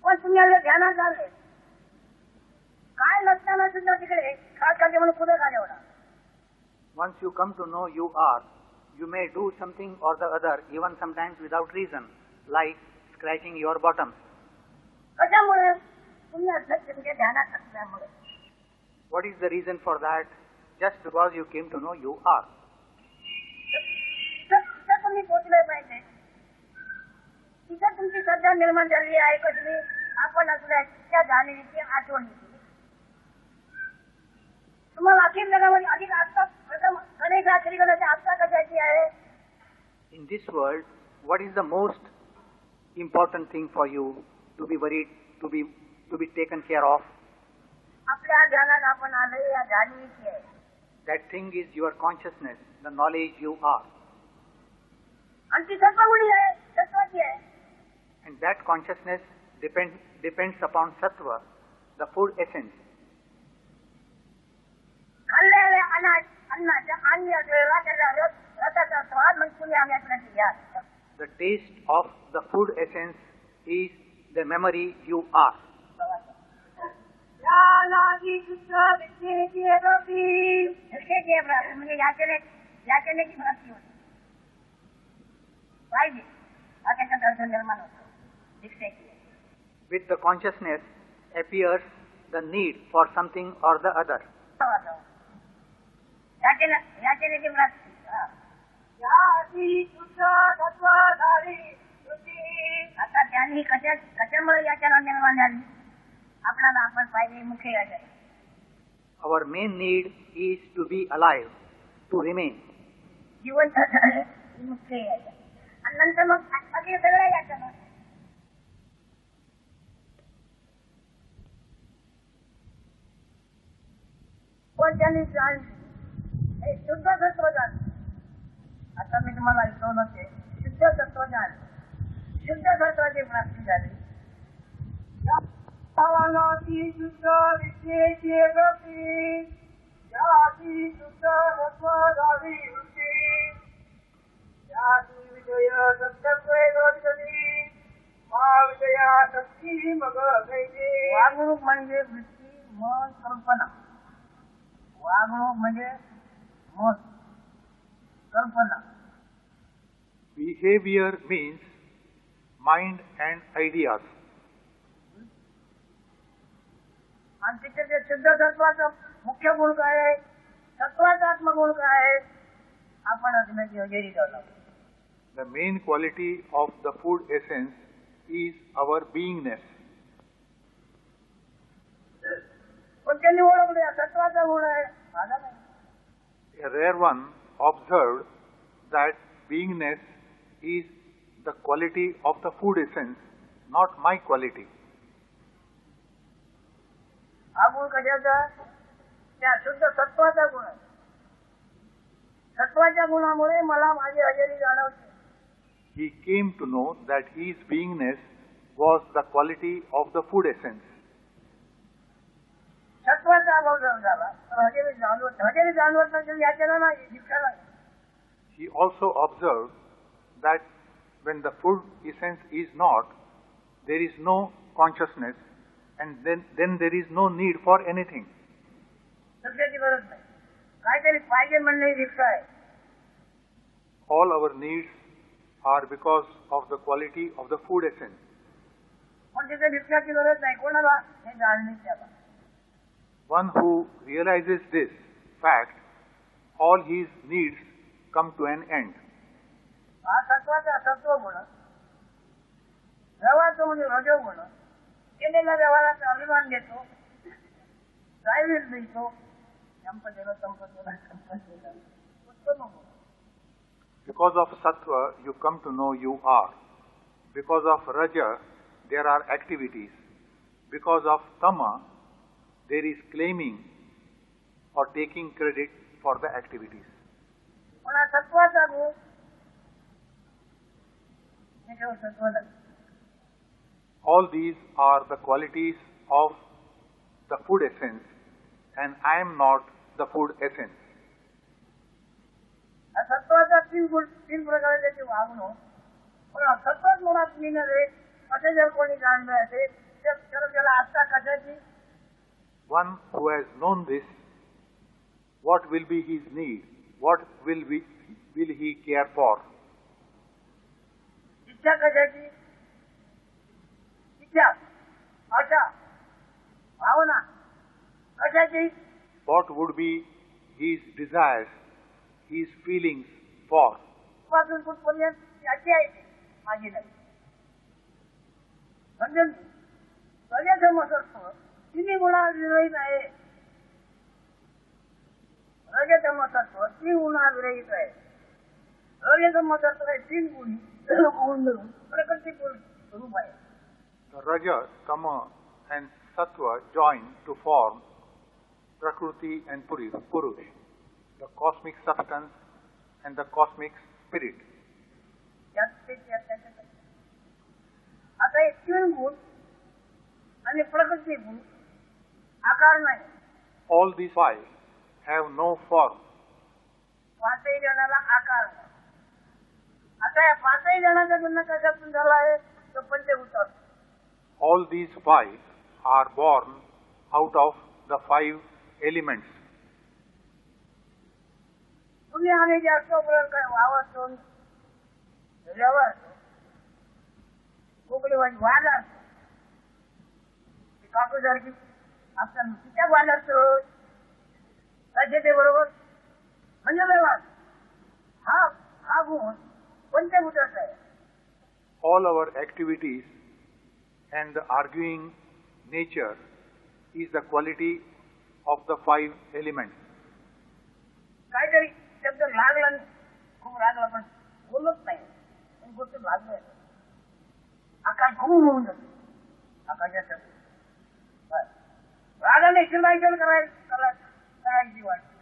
पण तुम्ही जर ध्यानात आले काय नसताना सुद्धा तिकडे खास खाली म्हणून पुढे खाली होणार. Once you come to know you are, you may do something or the other, even sometimes without reason, like scratching your bottom. कशामुळे? तुम्ही असं तुमच्या ध्यानात असल्यामुळे. What is the reason for that? Just because you came to know you are. तिथं तुम्ही पोचले पाहिजे. तिथं तुमची श्रद्धा निर्माण झाली आहे. कसली? आपण असल्याच्या जाणीवीची आठवणीची. तुम्हाला अखिल जगामध्ये अधिक आस्था प्रथम अनेक रात्रीकडे आस्था कशाची आहे? In this world, what is the most important thing for you to be worried, to be taken care of? आपल्या ध्यानात आपण आले या जाणीवीची आहे. That thing is your consciousness, the knowledge you are. आणि ती सत्वगुणी आहे, सत्वाची आहे. And that consciousness depends upon sattva, the food essence. खाल्लेल्या अन्नाच्या अन्य असलेला रसाचा स्वाद म्हणजे तुम्ही आम्ही या. The taste of the food essence is the memory you are. म्हणजे याचनेची प्राप्ती होती पाहिजे. त्याचा दर्शन निर्माण होतं दीक्षेची. With the consciousness appears the need for something or the other. याचनेची प्राप्ती. आता त्यांनी कशामुळे याचना निर्माण झाली? आपल्याला आपण पाहिजे मुख्य याचना. Our main need is to be alive, to remain. जिवंत झाले मुख्य याचना. आणि नंतर मग बाकी सगळ्या याचना. पण त्यांनी जाणली शुद्ध तत्वज्ञान. आता मी तुम्हाला ऐकवलं होते शुद्ध तत्वज्ञान. शुद्ध तत्वाची प्राप्ती झाली. शुद्ध विद्येची गती याची शुद्ध तत्व झाली वृत्ती. याची विजय सत्यत्वे दोषली महाविजया शक्ती मग कैसे. वागणूक म्हणजे वृत्ती, मन, कल्पना. वागणूक म्हणजे मन, कल्पना. Behavior means mind and ideas. आणि तिथे ते शुद्ध तत्वाचा मुख्य गुण काय आहे? तत्वाचा आत्मगुण काय आहे? आपण असण्याची हजेरी ठेवला. The main quality of the food essence is our beingness. पण त्यांनी ओळखले तत्वाचा गुण आहे माझा नाही. A rare one observed that beingness is the quality of the food essence, not my quality. हा गुण कशाचा? त्या शुद्ध सत्वाचा गुण आहे. सत्वाच्या गुणामुळे मला माझी हजेरी जाणवते. He came to know that his beingness was the quality of the food essence. सत्वाचा अभाव जर झाला तर हजेरी जाणवत नसेल याच्याला नाही, दीक्षा नाही. He also observed that when the food essence is not, there is no consciousness, and then there is no need for anything. सध्याची गरज नाही. काहीतरी पाहिजे म्हणणे दीक्षा आहे. All our needs are because of the quality of the food essence. पण तिथे भिक्षाची गरज नाही कोणाला, हे जाणणे त्याला. One who realizes this fact, all his needs come to an end. हा सत्वाचा सत्वगुण, व्यवहारचं म्हणजे रजोगुण. केलेल्या व्यवहाराचा अभिमान घेतो, जाहीर देतो, संपदेला संपदेला संपदेला उत्तम गुण. Because of sattva, you come to know you are. Because of raja, there are activities. Because of tama, there is claiming or taking credit for the activities. पण हा सत्वाचा गुण हे केवळ सत्व नाही. All these are the qualities of the food essence, and I am not the food essence. सत्वाचा तीन प्रकारे त्याची वागणूक. पण सत्वच मुळात मी नव्हे असे जर कोणी जाणलं असेल तर त्याला आस्था कशाची. One who has known this, what will be his need? What will he care for? इच्छा कशाची, इच्छा आशा भावना कशाची. What would be his desires, his feelings for? पासून कुठपर्यंत याची आहे माझी नाही. म्हणजे रजतमसत्व तिन्ही गुणाविरहित आहे. रजतमसत्व तीन गुणाविरहित आहे. रजतमसत्व हे तीन गुणी गुण मिळून प्रकृतीपूर्ण स्वरूप आहे. The raja, tama and sattva join to form Prakriti and Purush, the cosmic substance and the cosmic spirit. आता हे तीन गुण आणि प्रकृती गुण आकार नाही. All these five have no form. पाचही जणाला आकार नाही. आता या पाचही जणांचा जन्म कशातून झाला आहे तर पंचभूतात. All these five are born out of the five elements. तुम्ही आम्ही जास्त काय वावरतो व्यवहार कोकणी वाद असतो काकूसारखी आपण तिच्या वाद असतो ते बरोबर म्हणजे व्यवहार हा गुण पंचभूताचा आहे. All our activities and the arguing nature is the quality of the five elements. काहीतरी शब्द लागला खूप लागला पण बोलत नाही पण गोष्ट लागलं आकाश खूप होऊन जातो. आकाशाच्या रागाने शिलाईकर करायची वाटते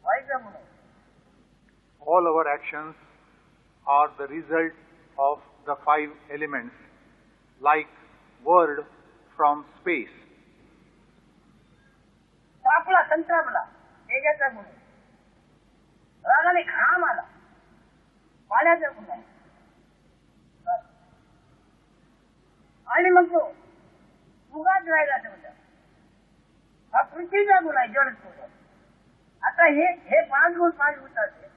व्हायचं म्हणून. All our actions are the result of the five elements, like word from space. तापला संतापला तेजाचा गुण आहे. रागाने घाम आला पाण्याचा गुण आहे. आणि मग तो उगाच राहिला म्हणतात हा पृथ्वीचा गुण आहे जड. आता हे पाच गुण पाच भूताचे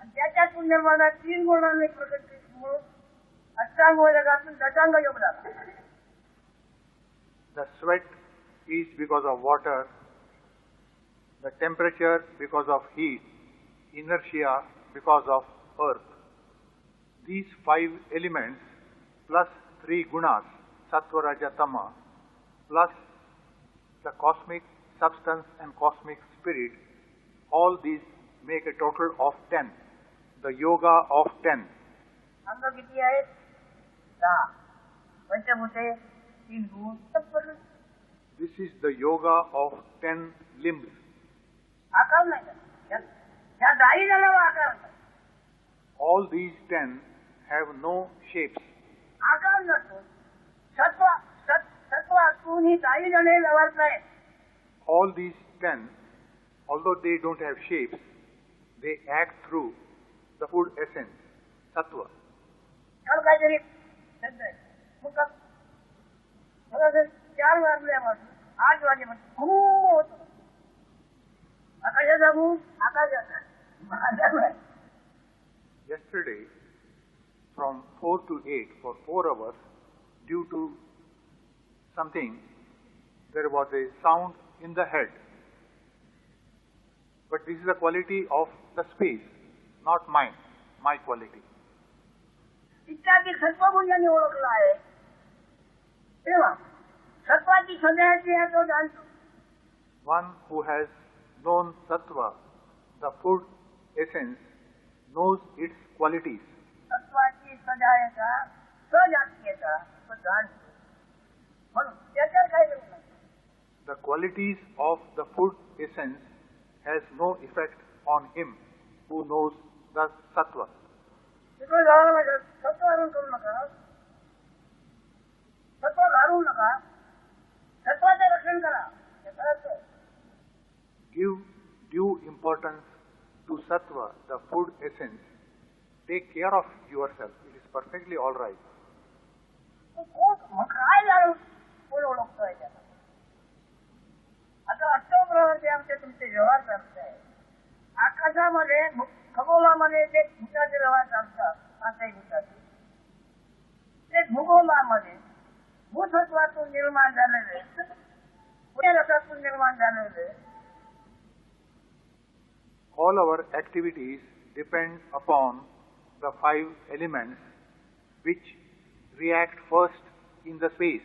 आणि त्याच्यातून निर्माण तीन गुणांनी प्रगती म्हणून अष्टांग जगातून दशांग योग झाला. The sweat is because of water, the temperature because of heat, inertia because of earth. These five elements plus three gunas, sattva, raja, tama, plus the cosmic substance and cosmic spirit, all these make a total of 10. The yoga of 10. अंग किती आहेत 10. पंचभूते 3 गुण सब. This is the yoga of 10 limbs. आकार नाही या 10 जणांना आकार नाही. All these 10 have no shapes. आकार नसतो. सत्व असूनही 10 जणे व्यवहार नाही. All these 10, although they don't have shapes, they act through the food essence, sattva. काल काहीतरी मग 4 वाजल्यापासून 8 वाजेपर्यंत खूप होतं. आकाशाचा गुण आकाशाचा माझा नाही. Yesterday, from 4 to 8, for 4 hours, due to something, there was a sound in the head. But this is the quality of the space, not mine, my quality. इत्यादी सत्वगुण ज्यांनी ओळखला आहे तेव्हा सत्वाची सदैयाची आहे तो जाणतो. One who has known sattva, the food essence, knows its qualities. सत्वाची सजायता सजातीयता तो जाणतो. म्हणून त्याच्यावर काय करू नका. The qualities of the food essence has no effect on him who knows the sattva. तिकडे जायला पाहिजे. सत्व हरून करू नका, सत्व घालू नका, सत्वाचं रक्षण करा. हे करायचं. Give due importance to sattva, the food essence. Take care of yourself. It is perfectly all right. मग काय झालं कोण ओळखतोय त्याला. आता अष्टप्रहरचे आमचे तुमचे व्यवहार चालत आहे. आकाशामध्ये खगोलामध्ये जे भूताचे व्यवहार चालतात पाचही भूताचे ते भूगोलामध्ये भूतत्वातून निर्माण झालेले पुण्यरसातून निर्माण झालेले. All our activities depend upon the 5 elements which react first in the space,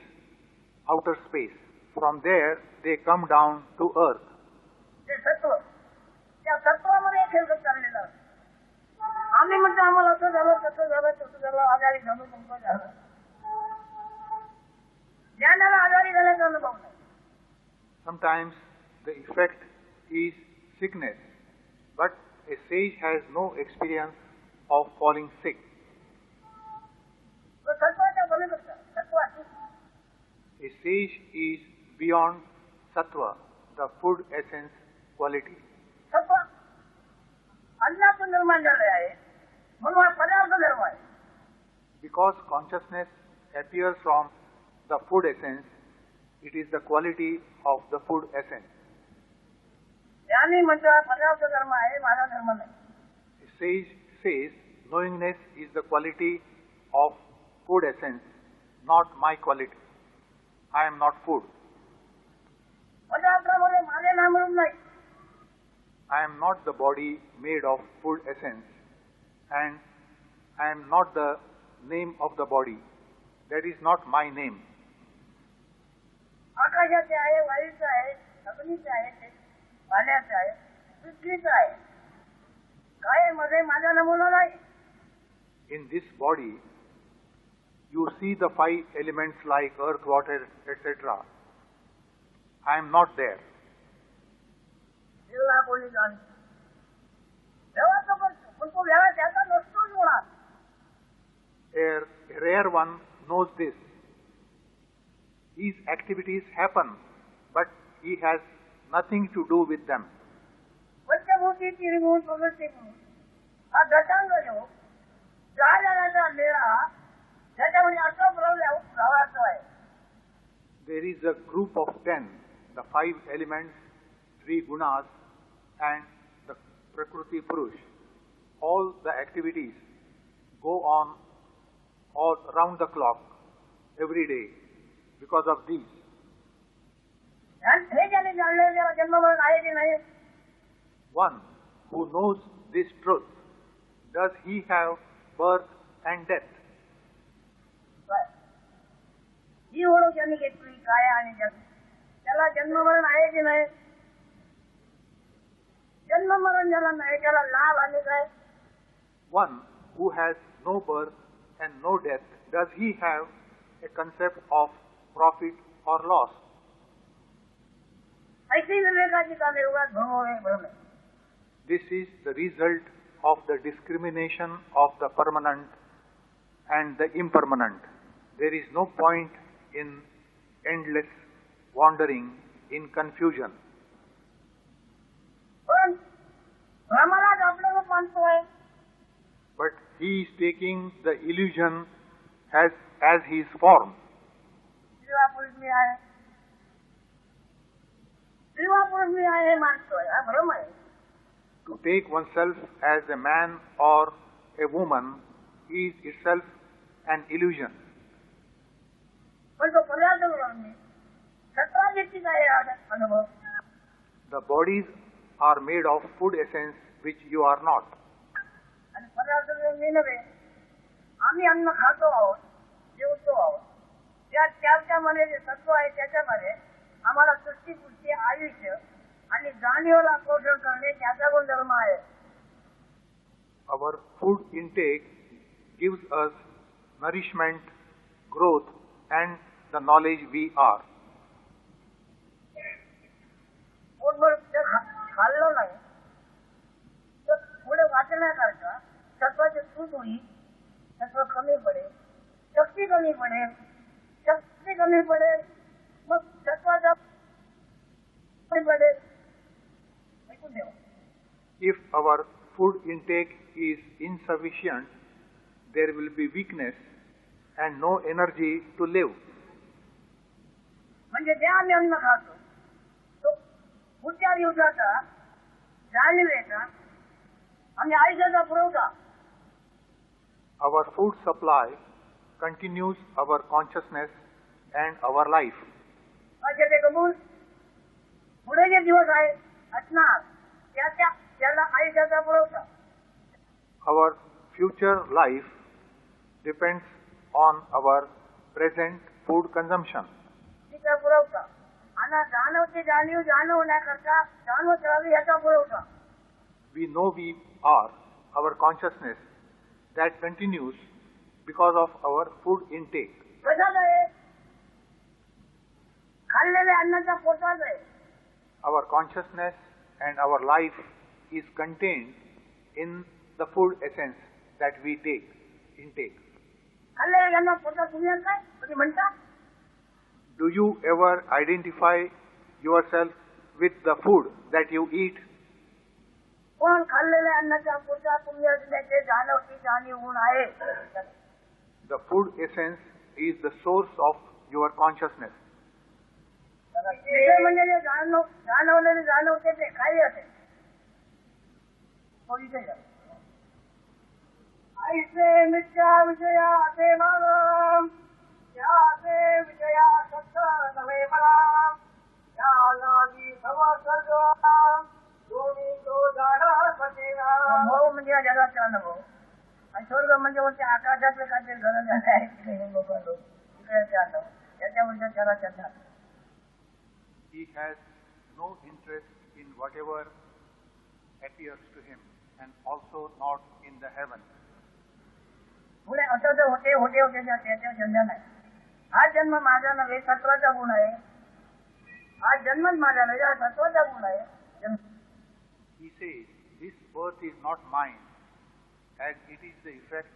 outer space. From there they come down to earth. ते सत्व त्या सत्वामध्ये खेळ चाललेला. आम्ही म्हणतो आम्हाला असं झालं तसं झालं तसं झालं आजारी झालो तुमचं झालं. ज्ञानाला आजारी झाल्याचा अनुभव नाही. Sometimes the effect is sickness, but a sage has no experience of falling sick. तो सत्वाच्या पलीकडचा सत्वाची. A sage is beyond sattva, the food essence quality. सत्व अन्नातून निर्माण झाले आहे म्हणून हा पदार्थ धर्म आहे. Because consciousness appears from the food essence, it is the quality of the food essence. ज्ञानी म्हणतो हा पदार्थ धर्म आहे माझा धर्म नाही. A sage says knowingness is the quality of food essence, not my quality. I am not food. पदार्थामध्ये माझे नाम रूप नाही. I am not the body made of food essence, and I am not the name of the body. That is not my name. आकाशाचे आहे, वायूचं आहे, अग्नीचं आहे, पाण्याचं आहे, पृथ्वीचं आहे. काय मध्ये माझा नमुना नाही. In this body, you see the 5 elements like earth, water, etc. I am not there. जिल्हा कोणी जाणतो. व्यवहार तो करतो, पण तो व्यवहार त्याचा नसतोच मुळात. A rare one knows this. His activities happen, but he has nothing to do with them. पंचभूती त्रिभूत प्रवृत्ती हा घटांग जो जाण्याचा लेळा त्याच्यामध्ये असं प्रवाहाचं आहे. There is a group of 10, the 5 elements, 3 gunas, and the Prakriti Purush. All the activities go on all round the clock, every day, because of these. हे ज्याने जाणले त्याला जन्ममरण आहे की नाही. One who knows this truth, does he have birth and death? ही ओळख ज्यांनी घेतली काय आणि जग त्याला जन्ममरण आहे की नाही. जन्ममरण ज्याला नाही त्याला लाभ आणि काय. One who has no birth and no death, does he have a concept of profit or loss? ऐसी विवेकाची कामे उगाच भ्रमोळे भ्रमे. This is the result of the discrimination of the permanent and the impermanent. There is no point in endless wandering in confusion. पण भ्रमालाच आपलं रूप मानतोय. But he is taking the illusion as his form. स्त्रीवा पुरुष मी आहे, स्त्रीवा पुरुष मी आहे हे मानतोय. हा भ्रम आहे. To take oneself as a man or a woman is itself an illusion. पण तो पदार्थ नाही. स्वभावाची आहे अनुभव. The bodies are made of food essence which you are not. आणि पदार्थ मी नव्हे. आम्ही अन्न खातो आहोत, जेवतो आहोत. त्याच्यामध्ये जे तत्व आहे त्याच्यामध्ये आम्हाला सृष्टीपुष्टी, आयुष्य आणि जाणीवला पोषण करणे त्याचा गुणधर्म आहे. Our food intake gives us nourishment, growth and the knowledge we are. पोटभर खाल्लं नाही तर पुढे वाचण्याकरता सत्वाचे सूट होईल, सत्व कमी पडेल, शक्ती कमी पडेल, शक्ती कमी पडेल, मग सत्वाचा पडेल. ऐकून ठेवा. If our food intake is insufficient, there will be weakness and no energy to live. म्हणजे जे आम्ही अन्न खातो तो पुढच्या दिवसाचा, जाणीवेचा आणि आयुष्याचा पुरवठा. Our food supply continues our consciousness and our life. असे ते कबूल पुढे जे दिवस आहे असणार त्याला आयुष्याचा पुरवठा. Our future life depends on our present food consumption. तिचा पुरवठा आणि जाणवते जाणीव जाणवण्याकरता जाणवत राहावी याचा पुरवठा. We know we are, our consciousness that continues because of our food intake. कशाच आहे? खाल्लेल्या अन्नाचा पोटाच आहे. Our consciousness and our life is contained in the food essence that we intake. खाल्लेल्या अन्न पोटात तुम्ही काय कधी म्हणता? Do you ever identify yourself with the food that you eat? पण खाल्लेल्या अन्नाच्या पोटात तुम्ही असल्याचे जाणवती जाणीव आहे. The food essence is the source of your consciousness. म्हणजे जे जाणवलेले जाणवते ते काही असेल. ऐसे मिथ्या विषया असे मानम, त्याचे विषया सत्य नव्हे मला, त्या लागी समसर्ग दोन्ही तो जाणा सतेना. अनुभव म्हणजे या जगाचा अनुभव आणि स्वर्ग म्हणजे वरती आकाशातले काहीतरी घर झाले आहेत लोक तिकडे अनुभव त्याच्यामध्ये त्याला त्याचा. He has no interest in whatever appears to him and also not in the heaven. पुढे असं जर होते त्याच्या जन्म नाही. हा जन्म माझा नव्हे, सत्वाचा गुण आहे. हा जन्मच माझा नव्हे, हा सत्वाचा गुण आहे. He says, this birth is not mine, as it is the effect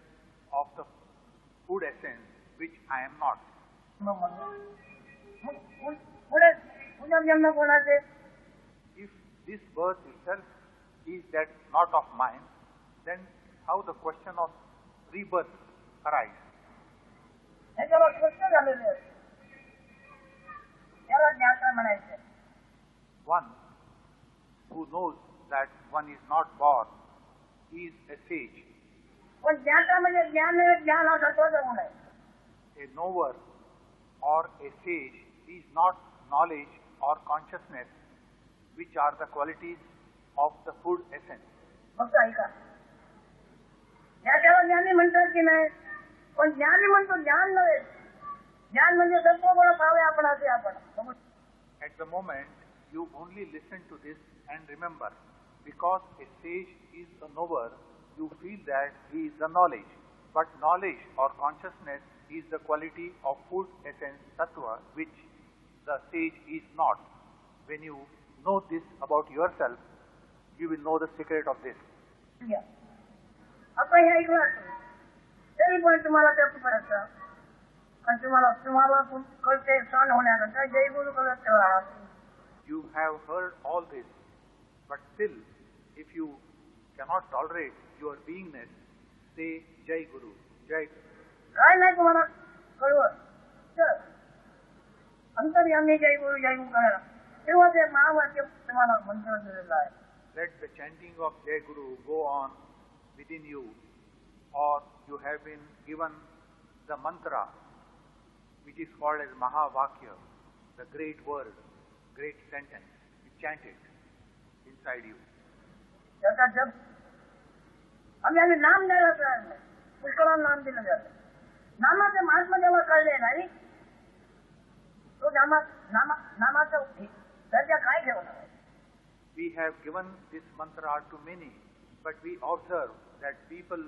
of the food essence which I am not. पुढे पुनर्जन्म कोणाचे? If this birth itself is that not of mine, then how the question of rebirth arises? याच्यावर स्पष्ट झालेले आहे. याला ज्ञाता म्हणायचे. One who knows that one is not born is a sage. पण ज्ञाता म्हणजे ज्ञान हा सत्वाचा गुण आहे. A knower or a sage is not knowledge or consciousness, which are the qualities of the food essence. फक्त ऐका. ज्ञात्याला ज्ञानी म्हणतात की नाही, पण ज्ञानी म्हणतो ज्ञान नव्हे. ज्ञान म्हणजे सत्वगुण पावे आपण असे आपण. At the moment, you only listen to this and remember, because a sage is a knower, you feel that he is the knowledge. But knowledge or consciousness is the quality of food essence tattva, which the sage is not. When you know this about yourself, you will know the secret of this. आपण हे ऐकलं तरी पण तुम्हाला त्या करायचं आणि तुम्हाला कळते सण होण्याकरता जय गुरु करत ठेवा. You have heard all this, but still, if you cannot tolerate your beingness, say Jai Guru, Jai Guru. काय नाही तुम्हाला कळवत तर अंतर्यामी जय गुरु करायला तेव्हा ते महावाक्य तुम्हाला मंत्र दिलेला आहे. Let the chanting of Jai Guru go on within you, or you have been given the mantra which is called as Mahavakya. the great word, great sentence. You chant it inside you. जब जब हमें अभी नाम नहीं रहता है, पुष्कराम नाम दिया जाता है. नामाचे महात्मा जेव्हा कळले नाही, तो नामाचा दर्जा काय ठेवणार? We have given this mantra to many, but we observe that people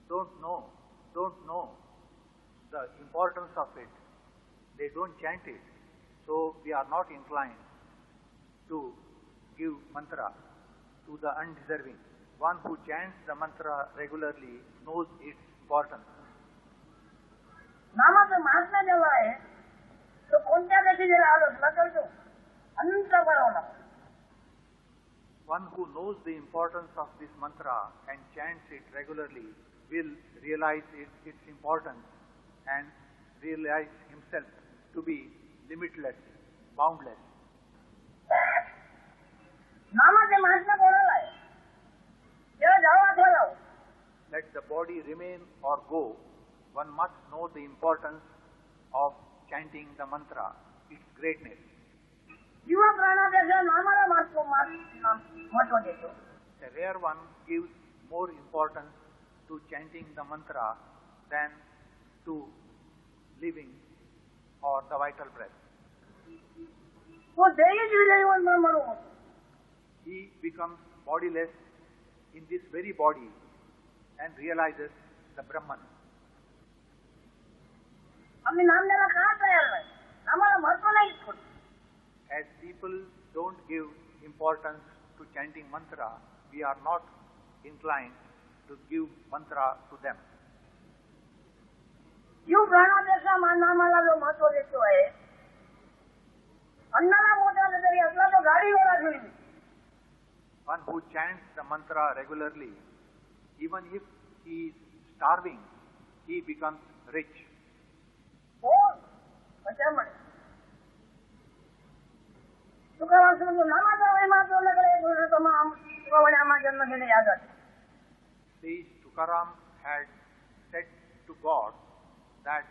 don't know the importance of it. They don't chant it. So we are not inclined to give mantra to the undeserving. One who chants the mantra regularly knows its importance. नामाचं Mahatma जेव्हा आहे, तो कोणत्या गती जर आलोचना करतो, अनंत बनवणार. One who knows the importance of this mantra and chants it regularly will realize its importance and realize himself to be limitless, boundless. नामाचे Mahatma कोणाला आहे? जेव्हा जावं अथवा जावं. Let the body remain or go, one must know the importance of chanting the mantra, its greatness. जीव प्राणापेक्षा नामाला महत्व देतो. The rare one gives more importance to chanting the mantra than to living or the vital breath. तो देही जीवन ब्रह्मणू होतो. He becomes bodiless in this very body and realizes the Brahman. आम्ही नाम द्यायला का तयार नाही? आम्हाला महत्व नाही इतकं. As people don't give importance to chanting mantra, we are not inclined to give mantra to them. जीव प्राणापेक्षा नामाला जो महत्व देतो आहे, अन्नाला मोठा तरी असला तो गाडीवाला घेऊन. One who chants the mantra regularly, even if he is starving, he becomes rich. हो, कशामुळे? तुकाराम सांगतो, नामाचा महिमा तुझ्याकडे बोलतो, तुका आम्हा जन्म घेणे याद आहे. Says Tukaram had said to God that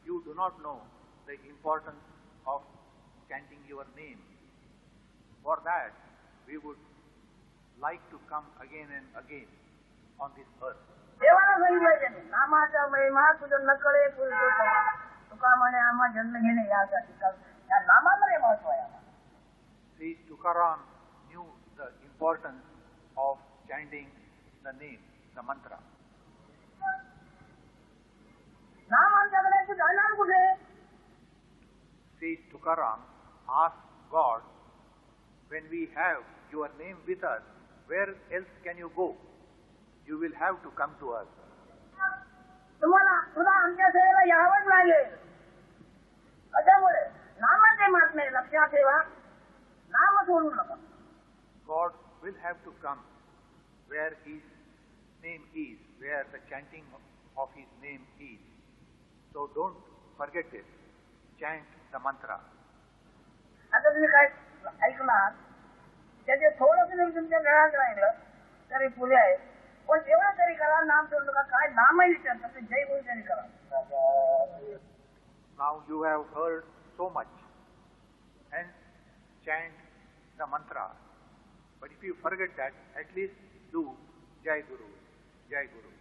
you do not know the importance of chanting your name. For that, we would like to come again and again on this earth. देवाला सांगितलं, नामाचा महिमा तुझं नकळे पुरुषोत्तमा. तुका म्हणे आम्हा जन्म घेणे यासाठी. या नामामध्ये महत्व आहे. Says Tukaram knew the importance of chanting the name, the mantra. नाम आमच्याकडे तू जाणार कुठे? Says Tukaram, ask God, when we have your name with us, where else can you go? You will have to come to us. तुम्हाला तुला आमच्या सेवेला यावंच लागेल. त्याच्यामुळे नामाचे महात्म्य लक्षात ठेवा. नाम सोडू नका. God will have to come where His name is, where the chanting of His name is. So don't forget it. Chant the mantra. आता तुम्ही काय ऐकणार, त्याचे थोडंसं जरी तुमच्या घरात राहिलं तरी पुढे आहे. पण तेवढं तरी करा, नाम सोडू नका. काय नामही विचारतात, जय बोल तरी करा. Now you have heard so much and chant the mantra. But if you forget that, at least do Jai Guru, Jai Guru.